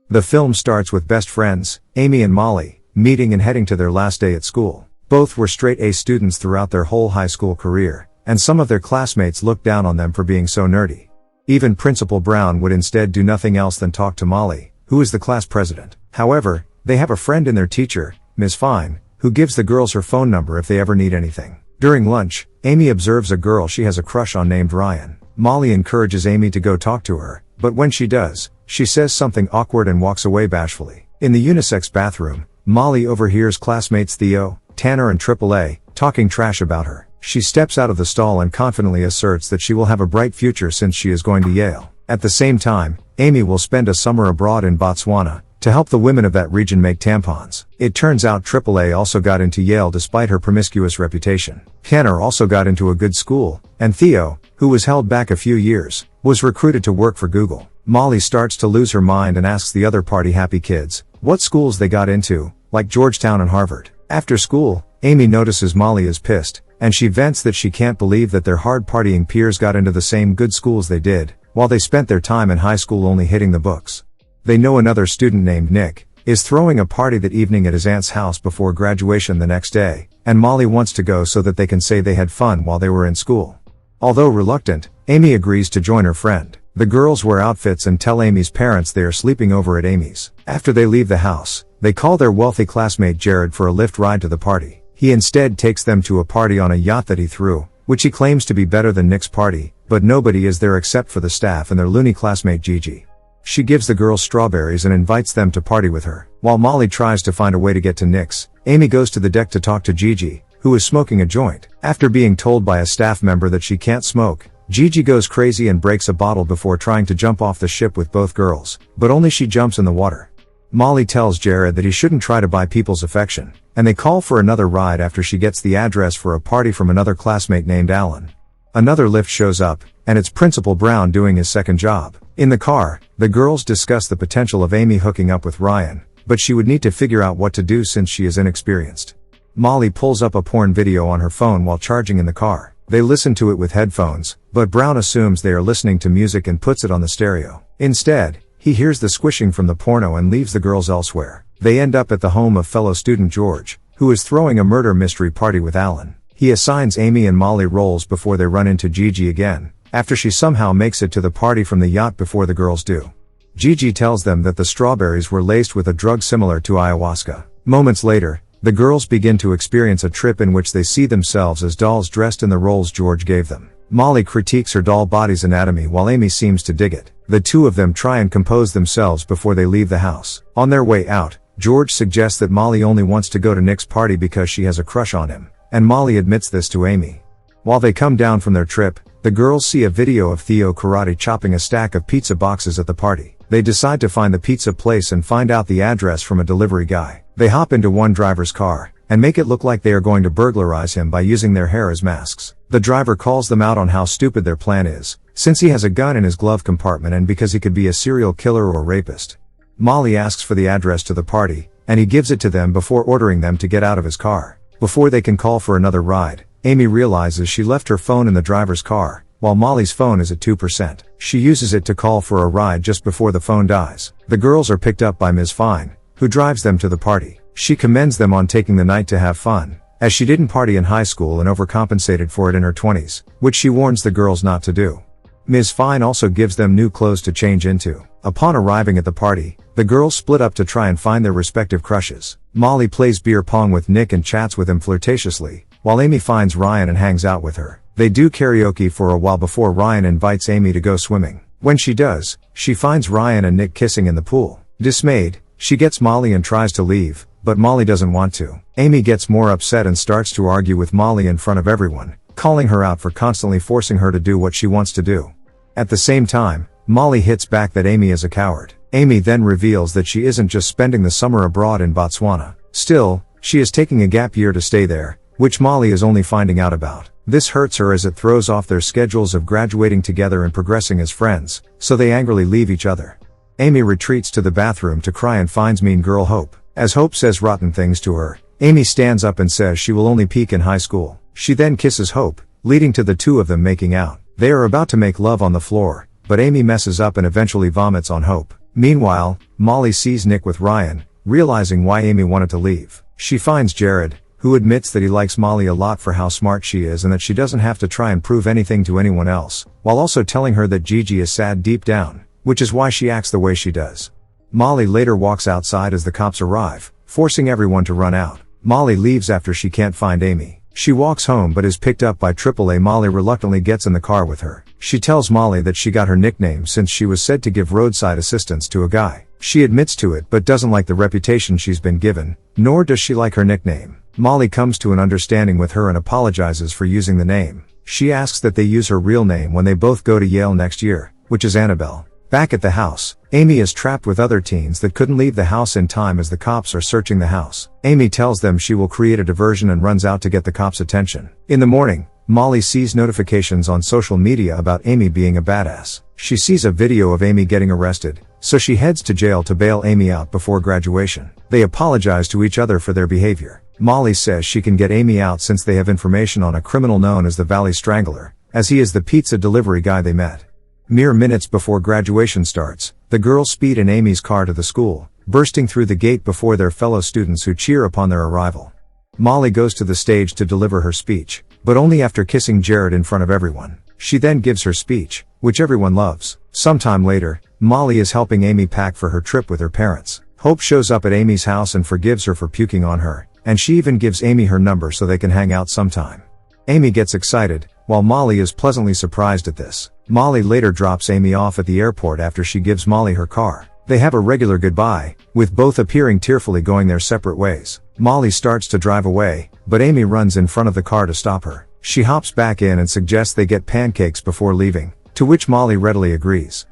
The film starts with best friends, Amy and Molly, meeting and heading to their last day at school. Both were straight A students throughout their whole high school career, and some of their classmates looked down on them for being so nerdy. Even Principal Brown would instead do nothing else than talk to Molly, who is the class president. However, they have a friend in their teacher, Ms. Fine, who gives the girls her phone number if they ever need anything. During lunch, Amy observes a girl she has a crush on named Ryan. Molly encourages Amy to go talk to her, but when she does, she says something awkward and walks away bashfully. In the unisex bathroom, Molly overhears classmates Theo, Tanner and AAA, talking trash about her. She steps out of the stall and confidently asserts that she will have a bright future since she is going to Yale. At the same time, Amy will spend a summer abroad in Botswana, to help the women of that region make tampons. It turns out AAA also got into Yale despite her promiscuous reputation. Tanner also got into a good school, and Theo, who was held back a few years, was recruited to work for Google. Molly starts to lose her mind and asks the other party-happy kids what schools they got into, like Georgetown and Harvard. After school, Amy notices Molly is pissed, and she vents that she can't believe that their hard-partying peers got into the same good schools they did, while they spent their time in high school only hitting the books. They know another student named Nick is throwing a party that evening at his aunt's house before graduation the next day, and Molly wants to go so that they can say they had fun while they were in school. Although reluctant, Amy agrees to join her friend. The girls wear outfits and tell Amy's parents they are sleeping over at Amy's. After they leave the house, they call their wealthy classmate Jared for a lift ride to the party. He instead takes them to a party on a yacht that he threw, which he claims to be better than Nick's party, but nobody is there except for the staff and their loony classmate Gigi. She gives the girls strawberries and invites them to party with her. While Molly tries to find a way to get to Nick's, Amy goes to the deck to talk to Gigi, who is smoking a joint. After being told by a staff member that she can't smoke, Gigi goes crazy and breaks a bottle before trying to jump off the ship with both girls, but only she jumps in the water. Molly tells Jared that he shouldn't try to buy people's affection, and they call for another ride after she gets the address for a party from another classmate named Alan. Another lift shows up, and it's Principal Brown doing his second job. In the car, the girls discuss the potential of Amy hooking up with Ryan, but she would need to figure out what to do since she is inexperienced. Molly pulls up a porn video on her phone while charging in the car. They listen to it with headphones, but Brown assumes they are listening to music and puts it on the stereo. Instead, he hears the squishing from the porno and leaves the girls elsewhere. They end up at the home of fellow student George, who is throwing a murder mystery party with Alan. He assigns Amy and Molly roles before they run into Gigi again, after she somehow makes it to the party from the yacht before the girls do. Gigi tells them that the strawberries were laced with a drug similar to ayahuasca. Moments later, the girls begin to experience a trip in which they see themselves as dolls dressed in the roles George gave them. Molly critiques her doll body's anatomy while Amy seems to dig it. The two of them try and compose themselves before they leave the house. On their way out, George suggests that Molly only wants to go to Nick's party because she has a crush on him, and Molly admits this to Amy. While they come down from their trip, the girls see a video of Theo karate chopping a stack of pizza boxes at the party. They decide to find the pizza place and find out the address from a delivery guy. They hop into one driver's car, and make it look like they are going to burglarize him by using their hair as masks. The driver calls them out on how stupid their plan is, since he has a gun in his glove compartment and because he could be a serial killer or rapist. Molly asks for the address to the party, and he gives it to them before ordering them to get out of his car. Before they can call for another ride, Amy realizes she left her phone in the driver's car, while Molly's phone is at 2%. She uses it to call for a ride just before the phone dies. The girls are picked up by Ms. Fine, who drives them to the party. She commends them on taking the night to have fun, as she didn't party in high school and overcompensated for it in her 20s, which she warns the girls not to do. Ms. Fine also gives them new clothes to change into. Upon arriving at the party, the girls split up to try and find their respective crushes. Molly plays beer pong with Nick and chats with him flirtatiously, while Amy finds Ryan and hangs out with her. They do karaoke for a while before Ryan invites Amy to go swimming. When she does, she finds Ryan and Nick kissing in the pool. Dismayed, she gets Molly and tries to leave, but Molly doesn't want to. Amy gets more upset and starts to argue with Molly in front of everyone, calling her out for constantly forcing her to do what she wants to do. At the same time, Molly hits back that Amy is a coward. Amy then reveals that she isn't just spending the summer abroad in Botswana. Still, she is taking a gap year to stay there, which Molly is only finding out about. This hurts her as it throws off their schedules of graduating together and progressing as friends, so they angrily leave each other. Amy retreats to the bathroom to cry and finds mean girl Hope. As Hope says rotten things to her, Amy stands up and says she will only peak in high school. She then kisses Hope, leading to the two of them making out. They are about to make love on the floor, but Amy messes up and eventually vomits on Hope. Meanwhile, Molly sees Nick with Ryan, realizing why Amy wanted to leave. She finds Jared, who admits that he likes Molly a lot for how smart she is and that she doesn't have to try and prove anything to anyone else, while also telling her that Gigi is sad deep down, which is why she acts the way she does. Molly later walks outside as the cops arrive, forcing everyone to run out. Molly leaves after she can't find Amy. She walks home but is picked up by AAA. Molly reluctantly gets in the car with her. She tells Molly that she got her nickname since she was said to give roadside assistance to a guy. She admits to it but doesn't like the reputation she's been given, nor does she like her nickname. Molly comes to an understanding with her and apologizes for using the name. She asks that they use her real name when they both go to Yale next year, which is Annabelle. Back at the house, Amy is trapped with other teens that couldn't leave the house in time as the cops are searching the house. Amy tells them she will create a diversion and runs out to get the cops' attention. In the morning, Molly sees notifications on social media about Amy being a badass. She sees a video of Amy getting arrested, so she heads to jail to bail Amy out before graduation. They apologize to each other for their behavior. Molly says she can get Amy out since they have information on a criminal known as the Valley Strangler, as he is the pizza delivery guy they met. Mere minutes before graduation starts, the girls speed in Amy's car to the school, bursting through the gate before their fellow students who cheer upon their arrival. Molly goes to the stage to deliver her speech, but only after kissing Jared in front of everyone. She then gives her speech, which everyone loves. Sometime later, Molly is helping Amy pack for her trip with her parents. Hope shows up at Amy's house and forgives her for puking on her, and she even gives Amy her number so they can hang out sometime. Amy gets excited, while Molly is pleasantly surprised at this. Molly later drops Amy off at the airport after she gives Molly her car. They have a regular goodbye, with both appearing tearfully going their separate ways. Molly starts to drive away, but Amy runs in front of the car to stop her. She hops back in and suggests they get pancakes before leaving, to which Molly readily agrees.